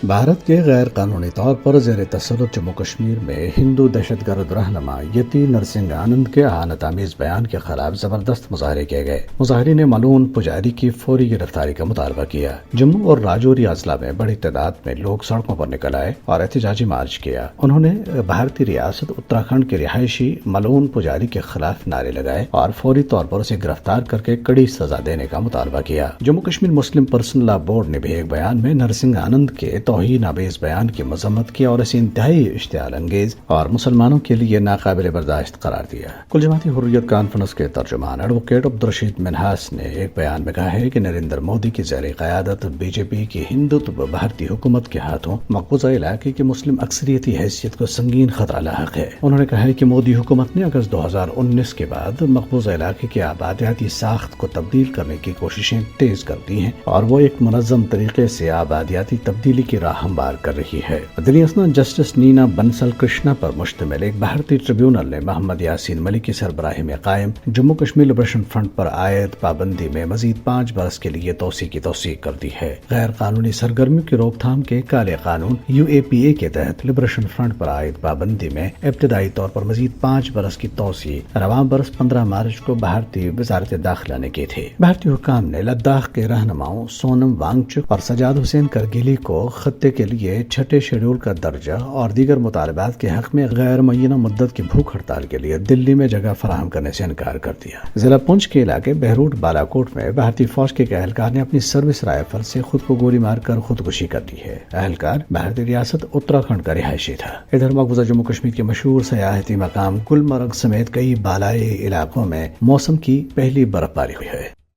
بھارت کے غیر قانونی طور پر زیر تسلط جموں کشمیر میں ہندو دہشت گرد رہنما یتی نرسنگھ آنند کے اہانت آمیز بیان کے خلاف زبردست مظاہرے کیے گئے۔ مظاہرین نے ملعون پجاری کی فوری گرفتاری کا مطالبہ کیا۔ جموں اور راجوری اضلاع میں بڑی تعداد میں لوگ سڑکوں پر نکل آئے اور احتجاجی مارچ کیا۔ انہوں نے بھارتی ریاست اتراکھنڈ کے رہائشی ملعون پجاری کے خلاف نعرے لگائے اور فوری طور پر اسے گرفتار کر کے کڑی سزا دینے کا مطالبہ کیا۔ جموں کشمیر مسلم پرسنل لا بورڈ نے بھی ایک بیان میں نرسنگھ آنند کے توہین آمیز بیان کی مذمت کی اور اسے انتہائی اشتعال انگیز اور مسلمانوں کے لیے ناقابل برداشت قرار دیا۔ کل جماعتی حریت کانفرنس کے ترجمان ایڈوکیٹ عبدالرشید منہاس نے ایک بیان میں کہا ہے کہ نریندر مودی کی زیر قیادت بی جے پی کی ہندوتو بھارتی حکومت کے ہاتھوں مقبوضہ علاقے کی مسلم اکثریتی حیثیت کو سنگین خطرہ لاحق ہے۔ انہوں نے کہا ہے کہ مودی حکومت نے اگست 2019 کے بعد مقبوضہ علاقے کی آبادیاتی ساخت کو تبدیل کرنے کی کوششیں تیز کر دی ہیں اور وہ ایک منظم طریقے سے آبادیاتی تبدیلی کی راہ ہموار کر رہی ہے۔ دلی اثنا جسٹس نینا بنسل کرشنا پر مشتمل ایک بھارتی ٹریبیونل نے محمد یاسین ملک کی سربراہی میں قائم جموں کشمیر لبریشن فرنٹ پر عائد پابندی میں مزید 5 برس کے لیے توسیع کی توثیق کر دی ہے۔ غیر قانونی سرگرمیوں کی روک تھام کے کالے قانون UAPA کے تحت لبریشن فرنٹ پر عائد پابندی میں ابتدائی طور پر مزید 5 برس کی توسیع رواں برس 15 مارچ کو بھارتی وزارت داخلہ نے کی تھی۔ بھارتی حکام نے لداخ کے رہنماؤں سونم وانگچک اور سجاد حسین کرگیلی کو خطے کے لیے چھٹے شیڈول کا درجہ اور دیگر مطالبات کے حق میں غیر معینہ مدت کی بھوک ہڑتال کے لیے دلی میں جگہ فراہم کرنے سے انکار کر دیا۔ ضلع پونچھ کے علاقے بہروٹ بالاکوٹ میں بھارتی فوج کے ایک اہلکار نے اپنی سروس رائفل سے خود کو گولی مار کر خودکشی کر لی ہے۔ اہلکار بھارتی ریاست اتراکھنڈ کا رہائشی تھا۔ ادھر مقبوضہ جموں کشمیر کے مشہور سیاحتی مقام گلمرگ سمیت کئی بالائی علاقوں میں موسم کی پہلی برف باری ہوئی ہے۔